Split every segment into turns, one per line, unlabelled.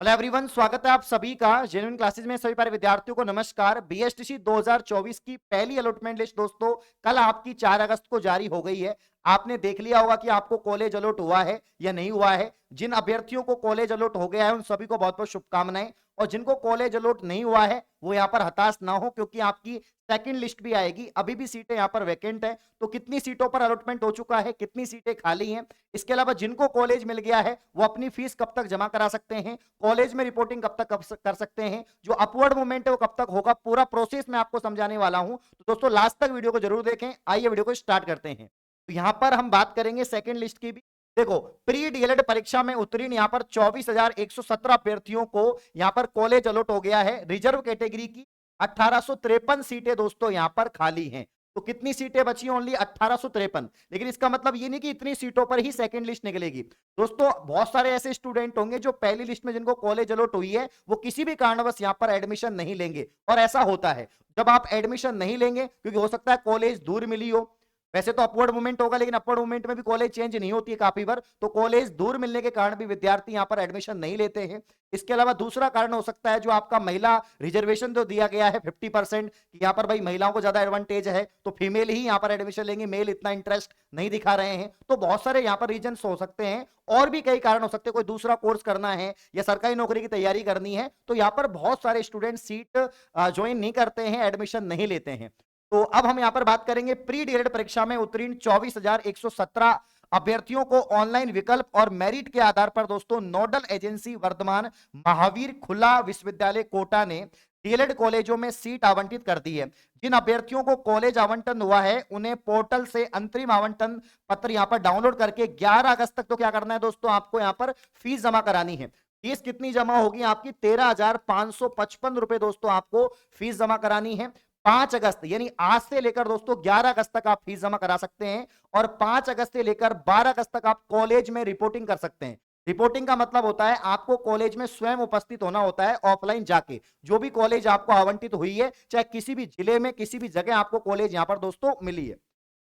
Hello everyone, स्वागत है आप सभी का जेन्युइन क्लासेस में। सभी प्यारे विद्यार्थियों को नमस्कार। बीएसटीसी 2024 की पहली अलॉटमेंट लिस्ट दोस्तों कल आपकी 4 अगस्त को जारी हो गई है। आपने देख लिया होगा कि आपको कॉलेज अलॉट हुआ है या नहीं हुआ है। जिन अभ्यर्थियों को कॉलेज अलॉट हो गया है उन सभी को बहुत बहुत शुभकामनाएं, और जिनको कॉलेज अलॉट नहीं हुआ है वो यहाँ पर हताश ना हो, क्योंकि आपकी सेकंड लिस्ट भी आएगी। अभी भी सीटें यहाँ पर वैकेंट है, तो कितनी सीटों पर अलॉटमेंट हो चुका है, कितनी सीटें खाली हैं, इसके अलावा जिनको कॉलेज मिल गया है वो अपनी फीस कब तक जमा करा सकते हैं, कॉलेज में रिपोर्टिंग कब तक कर सकते हैं, जो अपवर्ड मूवमेंट है वो कब तक होगा, पूरा प्रोसेस मैं आपको समझाने वाला हूं। तो दोस्तों लास्ट तक वीडियो को जरूर देखें। आइए वीडियो को स्टार्ट करते हैं। तो यहां पर हम बात करेंगे सेकंड लिस्ट की भी। देखो, प्री डीएलएड परीक्षा में उत्तीर्ण यहां पर 24,117 अभ्यर्थियों को यहां पर कॉलेज अलॉट हो गया है। रिजर्व कैटेगरी की 1853 सीटें दोस्तों यहां पर खाली हैं। तो कितनी सीटें बची? ओनली 1853। लेकिन इसका मतलब ये नहीं कि इतनी सीटों पर ही सेकंड लिस्ट निकलेगी। दोस्तों बहुत सारे ऐसे स्टूडेंट होंगे जो पहली लिस्ट में जिनको कॉलेज अलॉट हुई है वो किसी भी कारणवश यहां पर एडमिशन नहीं लेंगे। और ऐसा होता है, जब आप एडमिशन नहीं लेंगे क्योंकि हो सकता है कॉलेज दूर मिली हो। वैसे तो अपवर्ड मूवमेंट होगा, लेकिन अपवर्ड मूवमेंट में भी कॉलेज चेंज नहीं होती है काफी बार, तो कॉलेज दूर मिलने के कारण भी विद्यार्थी यहां पर एडमिशन नहीं लेते हैं। इसके अलावा दूसरा कारण हो सकता है जो आपका महिला रिजर्वेशन जो दिया गया है 50%, कि यहाँ पर भाई महिलाओं को ज्यादा एडवांटेज है तो फीमेल ही यहाँ पर एडमिशन लेंगे, मेल इतना इंटरेस्ट नहीं दिखा रहे हैं। तो बहुत सारे यहाँ पर रीजन हो सकते हैं, और भी कई कारण हो सकते हैं। कोई दूसरा कोर्स करना है या सरकारी नौकरी की तैयारी करनी है, तो यहाँ पर बहुत सारे स्टूडेंट सीट ज्वाइन नहीं करते हैं, एडमिशन नहीं लेते हैं। तो अब हम यहां पर बात करेंगे प्री डीएलएड परीक्षा में उत्तीर्ण 24,117 अभ्यर्थियों को ऑनलाइन विकल्प और मेरिट के आधार पर दोस्तों नोडल एजेंसी वर्धमान महावीर खुला विश्वविद्यालय कोटा ने डीएलएड कॉलेजों में सीट आवंटित कर दी है। जिन अभ्यर्थियों को कॉलेज आवंटन हुआ है उन्हें पोर्टल से अंतरिम आवंटन पत्र यहां पर डाउनलोड करके 11 अगस्त तक तो क्या करना है दोस्तों, आपको यहां पर फीस जमा करानी है। फीस कितनी जमा होगी? आपकी 13,555 रुपए दोस्तों आपको फीस जमा करानी है। 5 अगस्त यानी आज से लेकर दोस्तों 11 अगस्त तक आप फीस जमा करा सकते हैं, और 5 अगस्त से लेकर 12 अगस्त तक आप कॉलेज में रिपोर्टिंग कर सकते हैं। रिपोर्टिंग का मतलब होता है आपको कॉलेज में स्वयं उपस्थित होना होता है, ऑफलाइन जाके। जो भी कॉलेज आपको आवंटित हुई है, चाहे किसी भी जिले में किसी भी जगह आपको कॉलेज यहां पर दोस्तों मिली है।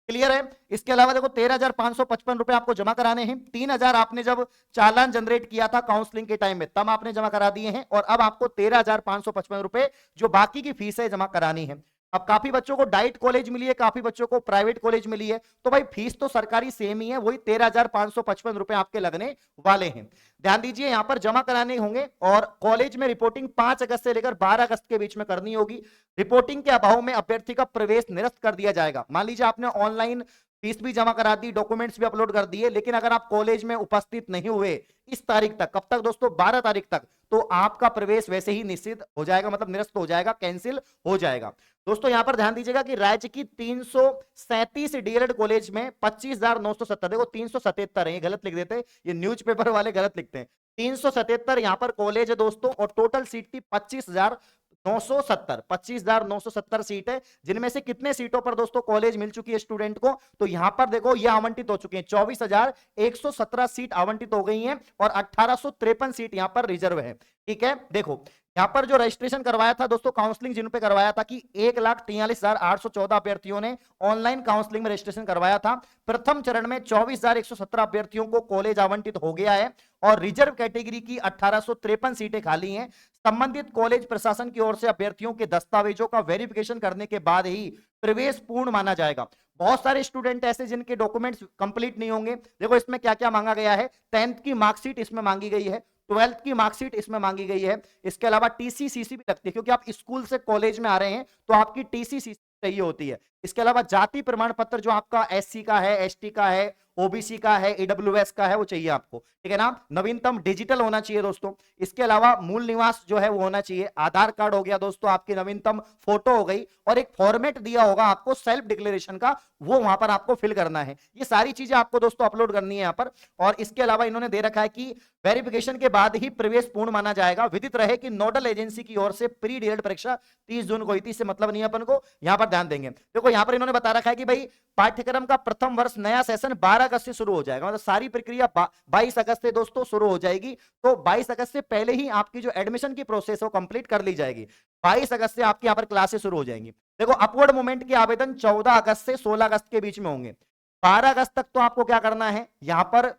क्लियर है? इसके अलावा देखो 13,555 रुपए आपको जमा कराने हैं। 3,000 आपने जब चालान जनरेट किया था काउंसलिंग के टाइम में तब आपने जमा करा दिए हैं, और अब आपको 13,555 रुपए जो बाकी की फीस है जमा करानी है। अब काफी बच्चों को डाइट कॉलेज मिली है, काफी बच्चों को प्राइवेट कॉलेज मिली है, तो भाई फीस तो सरकारी सेम ही है, वही 13,555 रुपए आपके लगने वाले हैं। ध्यान दीजिए यहां पर जमा कराने होंगे, और कॉलेज में रिपोर्टिंग 5 अगस्त से लेकर 12 अगस्त के बीच में करनी होगी। रिपोर्टिंग के अभाव में अभ्यर्थी का प्रवेश निरस्त कर दिया जाएगा। मान लीजिए आपने ऑनलाइन फीस भी जमा करा दी, डॉक्यूमेंट्स भी अपलोड कर दिए, लेकिन अगर आप कॉलेज में उपस्थित नहीं हुए इस तारीख तक, कब तक दोस्तों? 12 तारीख तक, तो आपका प्रवेश वैसे ही निश्चित हो जाएगा, मतलब निरस्त हो जाएगा, कैंसिल हो जाएगा। दोस्तों यहां पर ध्यान दीजिएगा कि राज्य की 337 डीएलएड कॉलेज में 25,970, देखो 377 है, ये गलत लिख देते हैं, ये न्यूज़पेपर वाले गलत लिखते हैं। 377 यहां पर कॉलेज है दोस्तों, और टोटल सीट थी 25,970 सीट है। जिनमें से कितने सीटों पर दोस्तों कॉलेज मिल चुकी है स्टूडेंट को? तो यहां पर देखो ये आवंटित हो चुके हैं, 24,117 सीट आवंटित हो गई हैं, और 1853 सीट यहां पर रिजर्व है। ठीक है, देखो यहां पर जो रजिस्ट्रेशन करवाया था दोस्तों, काउंसलिंग जिन पे करवाया था, कि 1,43,814 अभ्यर्थियों ने ऑनलाइन काउंसलिंग में रजिस्ट्रेशन करवाया था। प्रथम चरण में 24,117 अभ्यर्थियों को कॉलेज आवंटित हो गया है, और रिजर्व कैटेगरी की 1853 सीटें खाली हैं। संबंधित कॉलेज प्रशासन की ओर से अभ्यर्थियों के दस्तावेजों का वेरिफिकेशन करने के बाद ही प्रवेश पूर्ण माना जाएगा। बहुत सारे स्टूडेंट ऐसे जिनके डॉक्यूमेंट्स कंप्लीट नहीं होंगे। देखो इसमें क्या क्या मांगा गया है, 10th की मार्कशीट इसमें मांगी गई है, 12th की मार्कशीट इसमें मांगी गई है। इसके अलावा टीसीसीसी भी लगती है, क्योंकि आप स्कूल से कॉलेज में आ रहे हैं तो आपकी टीसीसीसी चाहिए होती है। इसके अलावा जाति प्रमाण पत्र जो आपका एससी का है, एसटी का है, ओबीसी का है, ईडब्ल्यूएस का है, वो चाहिए आपको। ठीक है ना? नवीनतम डिजिटल होना चाहिए दोस्तों। इसके अलावा मूल निवास जो है वो होना चाहिए। आधार कार्ड हो गया दोस्तों, आपकी नवीनतम फोटो हो गई, और एक फॉर्मेट दिया होगा आपको सेल्फ डिक्लेरेशन का, वो वहां पर आपको फिल करना है। ये सारी चीजें आपको दोस्तों अपलोड करनी है यहाँ पर। और इसके अलावा इन्होंने दे रखा है कि वेरिफिकेशन के बाद ही प्रवेश पूर्ण माना जाएगा। विदित रहे कि नोडल एजेंसी की ओर से प्री डीएलएड परीक्षा 30 जून को हुई थी, इससे मतलब नहीं अपन को, यहां पर ध्यान देंगे। देखो यहां पर इन्होंने बता रखा है कि भाई पाठ्यक्रम का प्रथम वर्ष नया सेशन 12 अगस्त से शुरू हो जाएगा, मतलब सारी प्रक्रिया 22 अगस्त से दोस्तों शुरू हो जाएगी। तो 22 अगस्त से पहले ही आपकी जो एडमिशन की प्रोसेस है कंप्लीट कर ली जाएगी। 22 अगस्त से आपकी यहां पर क्लासेस शुरू हो जाएंगी। देखो अपवर्ड मूवमेंट के आवेदन 14 अगस्त से 16 अगस्त के बीच में होंगे। 12 अगस्त तक तो आपको क्या करना है, यहां पर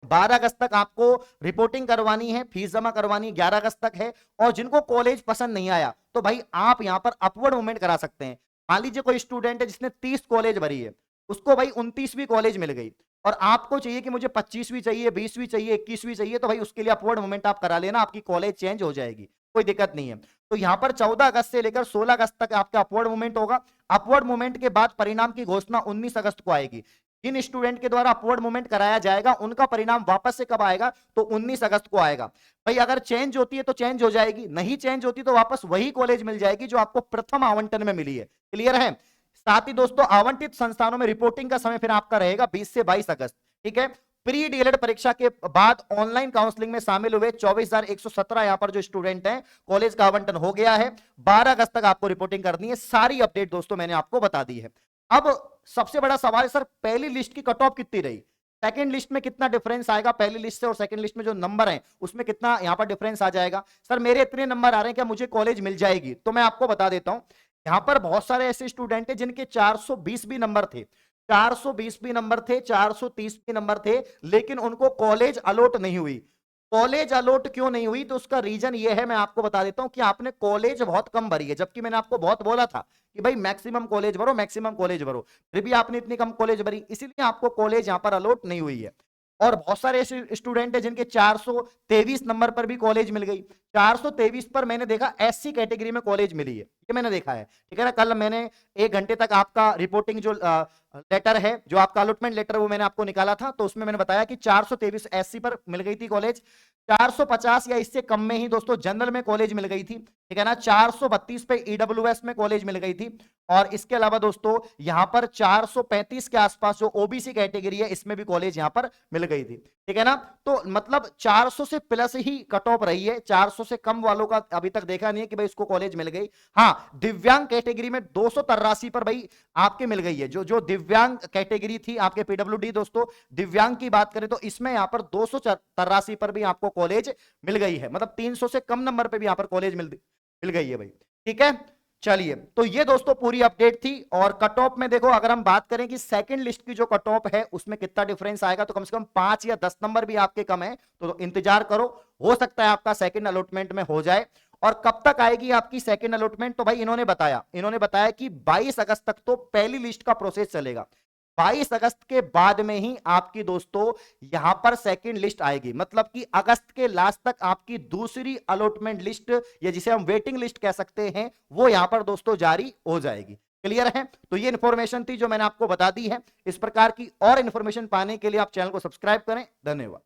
12 अगस्त तक आपको रिपोर्टिंग करवानी है, फीस जमा करवानी 11 अगस्त तक है। और जिनको कॉलेज पसंद नहीं आया तो भाई आप यहां पर अपवर्ड मूवमेंट करा सकते हैं। मान लीजिए कोई स्टूडेंट है जिसने 30 कॉलेज भरी है, उसको भाई 29वीं कॉलेज मिल गई और आपको चाहिए कि मुझे 25वीं चाहिए, 20वीं चाहिए, 21वीं चाहिए, तो भाई उसके लिए अपवर्ड मूवमेंट आप करा लेना, आपकी कॉलेज चेंज हो जाएगी, कोई दिक्कत नहीं है। तो यहां पर 14 अगस्त से लेकर 16 अगस्त तक आपका अपवर्ड मूवमेंट होगा। अपवर्ड मूवमेंट के बाद परिणाम की घोषणा 19 अगस्त को आएगी। जिन स्टूडेंट के द्वारा अपवर्ड मूवमेंट कराया जाएगा उनका परिणाम वापस से कब आएगा, तो 19 अगस्त को आएगा। भाई अगर चेंज होती है तो चेंज हो जाएगी, नहीं चेंज होती तो वापस वही कॉलेज मिल जाएगी जो आपको प्रथम आवंटन में मिली है। क्लियर है? साथ ही दोस्तों आवंटित संस्थानों में रिपोर्टिंग का समय फिर आपका रहेगा 20 से 22 अगस्त। ठीक है? प्री डीएलएड परीक्षा के बाद ऑनलाइन काउंसलिंग में शामिल हुए 24,117 यहां पर जो स्टूडेंट हैं, कॉलेज का आवंटन हो गया है। 12 अगस्त तक आपको रिपोर्टिंग करनी है। सारी अपडेट दोस्तों मैंने आपको बता दी है। अब सबसे बड़ा सवाल है, सर पहली लिस्ट की कट ऑफ कितनी रही, सेकंड लिस्ट में कितना डिफरेंस आएगा, पहली लिस्ट से और सेकंड लिस्ट में जो नंबर है उसमें कितना यहां पर डिफरेंस आ जाएगा। सर मेरे इतने नंबर आ रहे हैं, क्या मुझे कॉलेज मिल जाएगी? तो मैं आपको बता देता हूं, यहां पर बहुत सारे ऐसे स्टूडेंट हैं जिनके 420 भी नंबर थे, 420 भी नंबर थे, 430 भी नंबर थे, लेकिन उनको कॉलेज अलॉट नहीं हुई। कॉलेज अलॉट क्यों नहीं हुई? तो उसका रीजन ये है, मैं आपको बता देता हूं कि आपने कॉलेज बहुत कम भरी है, जबकि मैंने आपको बहुत बोला था कि भाई मैक्सिमम कॉलेज भरो, मैक्सिमम कॉलेज भरो, फिर भी आपने इतनी कम कॉलेज भरी, इसीलिए आपको कॉलेज यहां पर अलॉट नहीं हुई है। और बहुत सारे ऐसे स्टूडेंट हैं जिनके 423 नंबर पर भी कॉलेज मिल गई। 423 पर मैंने देखा एससी कैटेगरी में कॉलेज मिली है, ये मैंने देखा है। ठीक है ना? कल मैंने 1 घंटे तक आपका रिपोर्टिंग जो लेटर है, जो आपका अलॉटमेंट लेटर, वो मैंने आपको निकाला था, तो उसमें मैंने बताया कि 423 एससी पर मिल गई थी कॉलेज, 450 या इससे कम में ही दोस्तों जनरल में कॉलेज मिल गई थी। ठीक है ना? 432 पे ईडब्ल्यूएस में कॉलेज मिल गई थी। और इसके अलावा दोस्तों यहां पर 435 के आसपास जो ओबीसी कैटेगरी है, इसमें भी कॉलेज यहां पर मिल गई थी। ठीक है ना? तो मतलब 400 से प्लस ही कट ऑफ रही है, 400 से कम वालों का अभी तक देखा नहीं है कि भाई इसको कॉलेज मिल गई। हाँ, दिव्यांग कैटेगरी में 283 पर भाई आपके मिल गई है। जो जो दिव्यांग कैटेगरी थी आपके पीडब्ल्यूडी, दोस्तों दिव्यांग की बात करें तो इसमें यहां पर 283 पर भी आपको कॉलेज मिल गई है, मतलब 300 से कम नंबर पे भी यहां पर कॉलेज मिल गई है भाई। ठीक है? चलिए, तो ये दोस्तों पूरी अपडेट थी। और कट ऑफ में देखो, अगर हम बात करें कि सेकंड लिस्ट की जो कट ऑफ है उसमें कितना डिफरेंस आएगा, तो कम से कम 5 या 10 नंबर भी आपके कम है, तो इंतजार करो, हो सकता है आपका सेकंड अलॉटमेंट में हो जाए। और कब तक आएगी आपकी सेकंड अलॉटमेंट? तो भाई इन्होंने बताया कि 22 अगस्त तक तो पहली लिस्ट का प्रोसेस चलेगा। 22 अगस्त के बाद में ही आपकी दोस्तों यहां पर सेकंड लिस्ट आएगी, मतलब कि अगस्त के लास्ट तक आपकी दूसरी अलॉटमेंट लिस्ट, या जिसे हम वेटिंग लिस्ट कह सकते हैं, वो यहां पर दोस्तों जारी हो जाएगी। क्लियर है? तो ये इंफॉर्मेशन थी जो मैंने आपको बता दी है। इस प्रकार की और इंफॉर्मेशन पाने के लिए आप चैनल को सब्सक्राइब करें। धन्यवाद।